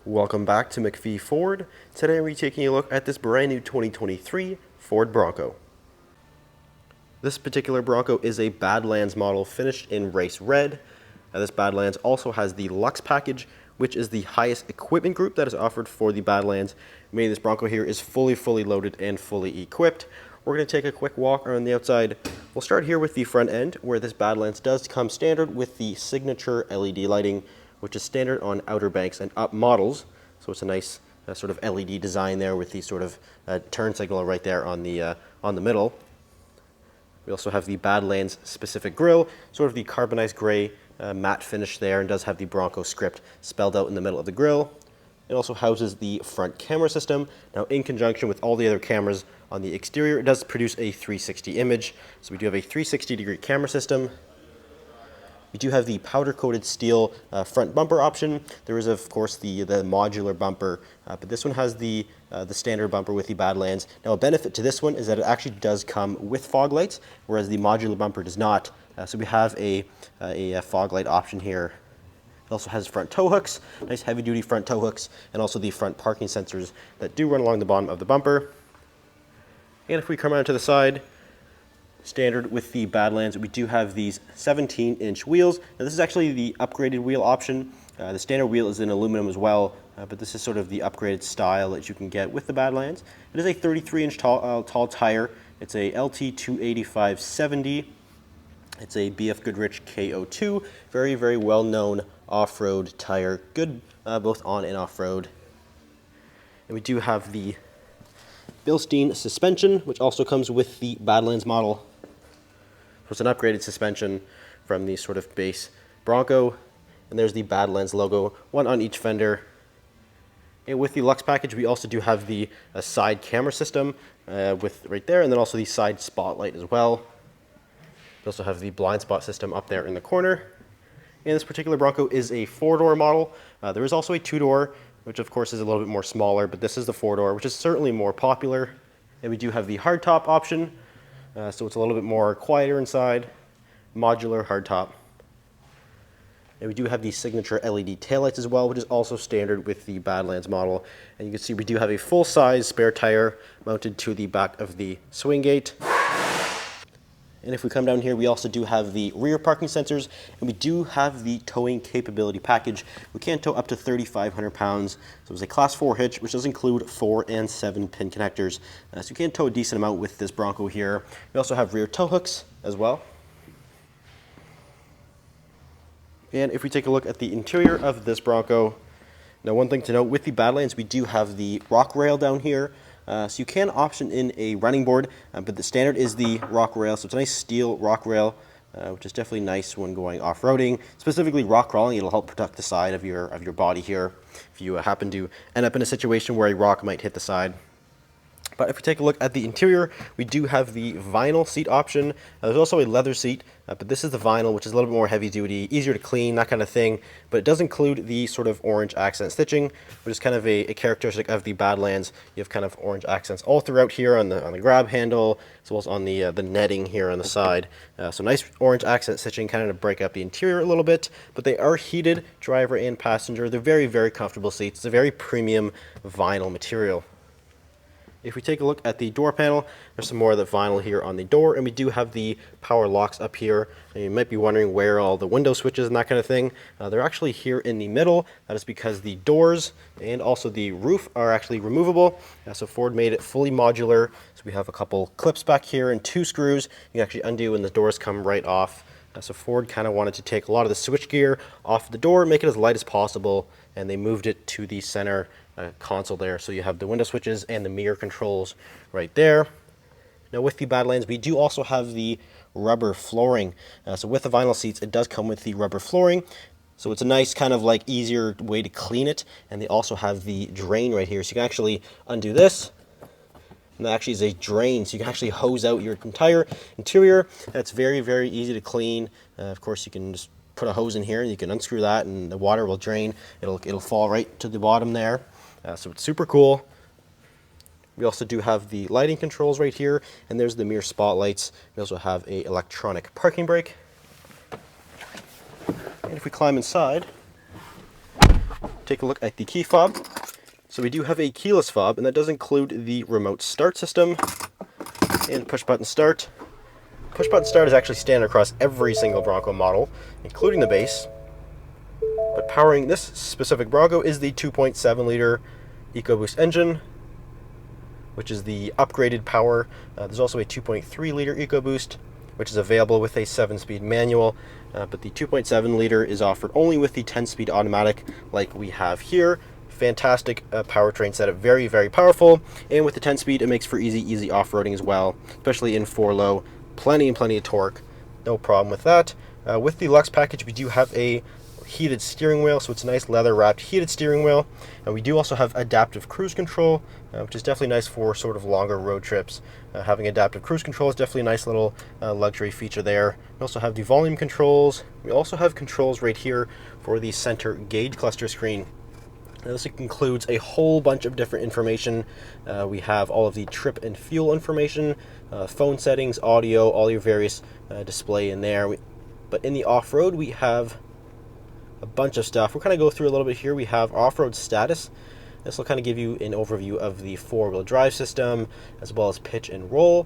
Welcome back to McPhee Ford. Today we're taking a look at this brand new 2023 Ford Bronco. This particular Bronco is a Badlands model finished in race red. This Badlands also has the Luxe package, which is the highest equipment group that is offered for the Badlands, meaning this Bronco here is fully loaded and fully equipped. We're going to take a quick walk around the outside. We'll start here with the front end, where this Badlands does come standard with the signature LED lighting, which is standard on Outer Banks and Up models. So it's a nice sort of LED design there with the sort of turn signal right there on the middle. We also have the Badlands specific grille, sort of the carbonized gray matte finish there, and does have the Bronco script spelled out in the middle of the grille. It also houses the front camera system. Now, in conjunction with all the other cameras on the exterior, it does produce a 360 image. So we do have a 360-degree camera system. We do have the powder-coated steel front bumper option. There is, of course, the modular bumper, but this one has the standard bumper with the Badlands. Now, a benefit to this one is that it actually does come with fog lights, whereas the modular bumper does not. So we have a fog light option here. It also has front tow hooks, nice heavy-duty front tow hooks, and also the front parking sensors that do run along the bottom of the bumper. And if we come around to the side, standard with the Badlands, we do have these 17-inch wheels. Now, this is actually the upgraded wheel option. The standard wheel is in aluminum as well, but this is sort of the upgraded style that you can get with the Badlands. It is a 33-inch tall tire. It's a LT 285/70. It's a BF Goodrich KO2. Very well-known off-road tire. Good both on and off-road. And we do have the Bilstein suspension, which also comes with the Badlands model. So it's an upgraded suspension from the sort of base Bronco. And there's the Badlands logo, one on each fender. And with the Luxe package, we also do have the side camera system with right there, and then also the side spotlight as well. We also have the blind spot system up there in the corner. And this particular Bronco is a 4-door model. There is also a 2-door, which of course is a little bit more smaller, but this is the 4-door, which is certainly more popular. And we do have the hardtop option, so it's a little bit more quieter inside, modular hardtop. And we do have the signature LED taillights as well, which is also standard with the Badlands model. And you can see we do have a full-size spare tire mounted to the back of the swing gate. And if we come down here, we also do have the rear parking sensors, and we do have the towing capability package. We can tow up to 3,500 pounds. So it's a class 4 hitch, which does include 4 and 7-pin connectors. So you can tow a decent amount with this Bronco here. We also have rear tow hooks as well. And if we take a look at the interior of this Bronco, now one thing to note, with the Badlands, we do have the rock rail down here. So you can option in a running board, but the standard is the rock rail. So it's a nice steel rock rail, which is definitely nice when going off-roading. Specifically rock crawling, it'll help protect the side of your body here if you happen to end up in a situation where a rock might hit the side. But if we take a look at the interior, we do have the vinyl seat option. There's also a leather seat, but this is the vinyl, which is a little bit more heavy duty, easier to clean, that kind of thing. But it does include the sort of orange accent stitching, which is kind of a characteristic of the Badlands. You have kind of orange accents all throughout here on the grab handle, as well as on the netting here on the side. So nice orange accent stitching, kind of to break up the interior a little bit. But they are heated, driver and passenger. They're very comfortable seats. It's a very premium vinyl material. If we take a look at the door panel, there's some more of the vinyl here on the door, and we do have the power locks up here. And you might be wondering where all the window switches and that kind of thing. They're actually here in the middle. That is because the doors and also the roof are actually removable. So Ford made it fully modular. So we have a couple clips back here and 2 screws you can actually undo, and the doors come right off. So Ford kind of wanted to take a lot of the switch gear off the door, make it as light as possible, and they moved it to the center console there. So you have the window switches and the mirror controls right there. Now with the Badlands, we do also have the rubber flooring. So with the vinyl seats, it does come with the rubber flooring. So it's a nice kind of like easier way to clean it. And they also have the drain right here. So you can actually undo this. And that actually is a drain, so you can actually hose out your entire interior. That's very easy to clean. Of course, you can just put a hose in here and you can unscrew that and the water will drain. It'll fall right to the bottom there. So it's super cool. We also do have the lighting controls right here, and there's the mirror spotlights. We also have a electronic parking brake. And if we climb inside, take a look at the key fob. So we do have a keyless fob, and that does include the remote start system and push button start. Push button start is actually standard across every single Bronco model, including the base. But powering this specific Bronco is the 2.7 liter EcoBoost engine, which is the upgraded power. There's also a 2.3 liter EcoBoost, which is available with a 7-speed manual, but the 2.7 liter is offered only with the 10-speed automatic like we have here. Fantastic powertrain setup, very, very powerful, and with the 10-speed, it makes for easy off-roading as well, especially in 4-low. Plenty of torque, no problem with that. With the Lux package, we do have a heated steering wheel, so it's a nice leather-wrapped heated steering wheel, and we do also have adaptive cruise control, which is definitely nice for sort of longer road trips. Having adaptive cruise control is definitely a nice little luxury feature there. We also have the volume controls. We also have controls right here for the center gauge cluster screen. Now, this includes a whole bunch of different information. We have all of the trip and fuel information, phone settings, audio, all your various display in there. But in the off-road, we have a bunch of stuff. We'll kind of go through a little bit here. We have off-road status. This will kind of give you an overview of the four-wheel drive system, as well as pitch and roll.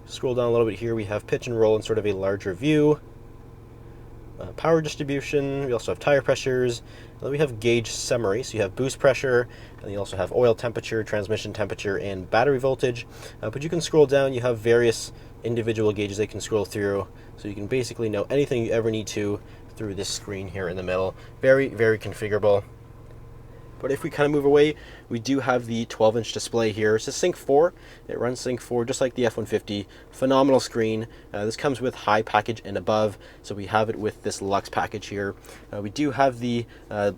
Scroll down a little bit here. We have pitch and roll in sort of a larger view. Power distribution. We also have tire pressures. And then we have gauge summary. So you have boost pressure, and you also have oil temperature, transmission temperature, and battery voltage. But you can scroll down. You have various individual gauges they can scroll through, so you can basically know anything you ever need to through this screen here in the middle. Very configurable. But if we kind of move away, we do have the 12-inch display here. It's a Sync 4. It runs Sync 4 just like the F-150. Phenomenal screen. This comes with high package and above, so we have it with this Lux package here. We do have the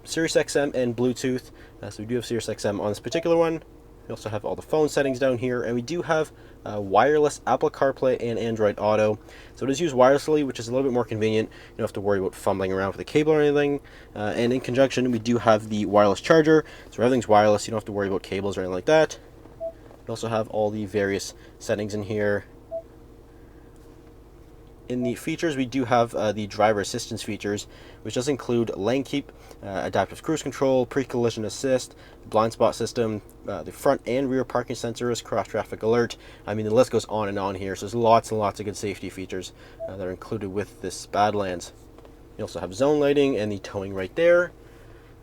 Sirius XM and Bluetooth, so we do have Sirius XM on this particular one. We also have all the phone settings down here, and we do have wireless Apple CarPlay and Android Auto. So it is used wirelessly, which is a little bit more convenient. You don't have to worry about fumbling around with a cable or anything. And in conjunction, we do have the wireless charger, so everything's wireless. You don't have to worry about cables or anything like that. We also have all the various settings in here. In the features, we do have the driver assistance features, which does include lane keep, adaptive cruise control, pre-collision assist, blind spot system, the front and rear parking sensors, cross traffic alert. I mean, the list goes on and on here, so there's lots and lots of good safety features that are included with this Badlands. You also have zone lighting and the towing right there.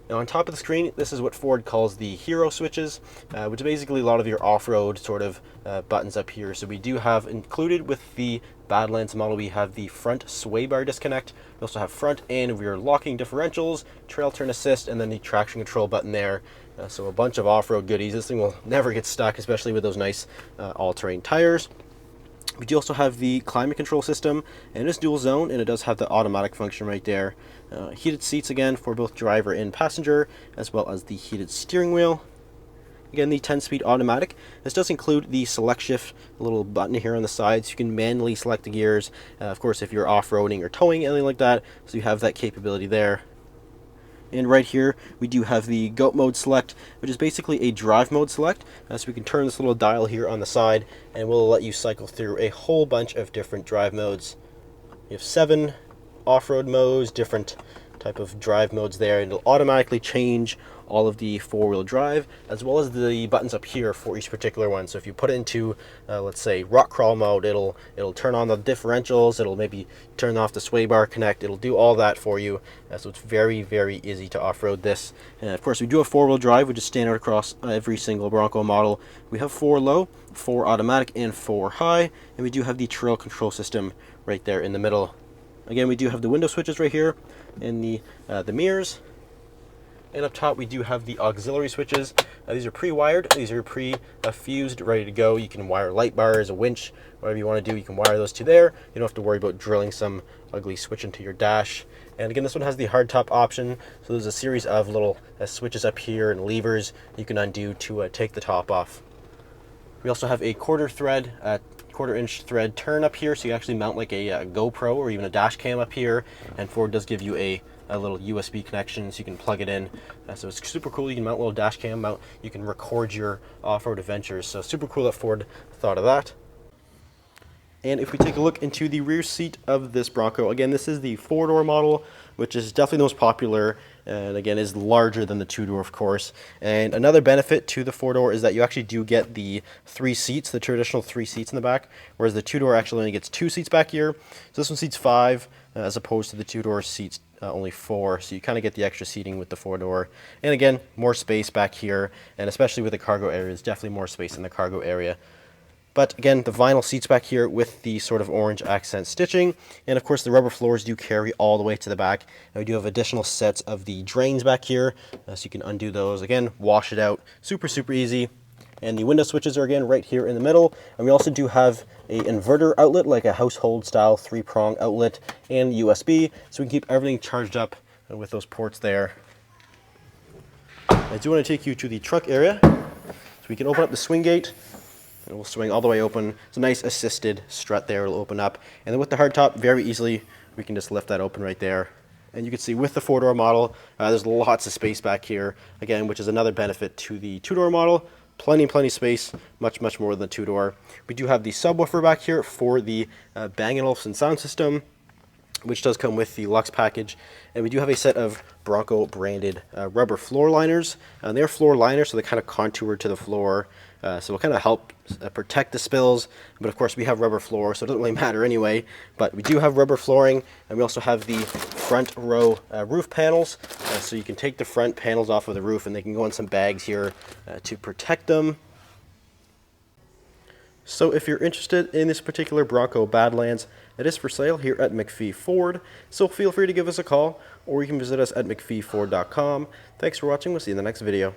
Now on top of the screen, this is what Ford calls the hero switches, which is basically a lot of your off-road sort of buttons up here. So we do have included with the Badlands model, we have the front sway bar disconnect. We also have front and rear locking differentials, trail turn assist, and then the traction control button there. So a bunch of off-road goodies. This thing will never get stuck, especially with those nice all-terrain tires. We do also have the climate control system, and it is dual zone, and it does have the automatic function right there. Heated seats again for both driver and passenger, as well as the heated steering wheel. Again, the 10-speed automatic. This does include the select shift little button here on the side, so you can manually select the gears. Of course, if you're off-roading or towing, anything like that, so you have that capability there. And right here, we do have the GOAT mode select, which is basically a drive mode select. So we can turn this little dial here on the side, and we'll let you cycle through a whole bunch of different drive modes. You have 7 off-road modes, different type of drive modes there, and it'll automatically change all of the four-wheel drive, as well as the buttons up here for each particular one. So if you put it into, let's say, rock crawl mode, it'll turn on the differentials, it'll maybe turn off the sway bar connect, it'll do all that for you. So it's very easy to off-road this. And of course, we do have four-wheel drive, which is standard across every single Bronco model. We have 4 low, 4 automatic, and 4 high, and we do have the trail control system right there in the middle. Again, we do have the window switches right here, and the mirrors. And up top, we do have the auxiliary switches. These are pre-wired. These are pre-fused, ready to go. You can wire light bars, a winch, whatever you want to do. You can wire those to there. You don't have to worry about drilling some ugly switch into your dash. And again, this one has the hardtop option. So there's a series of little switches up here and levers you can undo to take the top off. We also have a quarter-inch thread turn up here, so you can actually mount like a GoPro or even a dash cam up here. And Ford does give you a little USB connection, so you can plug it in. So it's super cool. You can mount a little dash cam, you can record your off-road adventures. So super cool that Ford thought of that. And if we take a look into the rear seat of this Bronco, again, this is the 4-door model, which is definitely the most popular, and again, is larger than the 2-door, of course. And another benefit to the 4-door is that you actually do get the 3 seats, the traditional 3 seats in the back, whereas the 2-door actually only gets 2 seats back here. So this one seats 5, as opposed to the 2-door seats only 4, so you kind of get the extra seating with the 4-door. And again, more space back here, and especially with the cargo area, there's definitely more space in the cargo area. But again, the vinyl seats back here with the sort of orange accent stitching. And of course, the rubber floors do carry all the way to the back. And we do have additional sets of the drains back here, so you can undo those. Again, wash it out. Super, super easy. And the window switches are again right here in the middle. And we also do have an inverter outlet, like a household style 3-prong outlet, and USB, so we can keep everything charged up with those ports there. I do want to take you to the truck area. So we can open up the swing gate. And we'll swing all the way open. It's a nice assisted strut there. It'll open up. And then with the hardtop, very easily, we can just lift that open right there. And you can see with the 4-door model, there's lots of space back here, again, which is another benefit to the 2-door model. Plenty space, much more than the 2-door. We do have the subwoofer back here for the Bang & Olufsen sound system, which does come with the Luxe package. And we do have a set of Bronco branded rubber floor liners. And they're floor liners, so they kind of contour to the floor. So it'll kind of help protect the spills. But of course, we have rubber floor, so it doesn't really matter anyway. But we do have rubber flooring, and we also have the front row roof panels. So you can take the front panels off of the roof, and they can go in some bags here to protect them. So if you're interested in this particular Bronco Badlands, it is for sale here at McPhee Ford. So feel free to give us a call, or you can visit us at mcpheeford.com. Thanks for watching. We'll see you in the next video.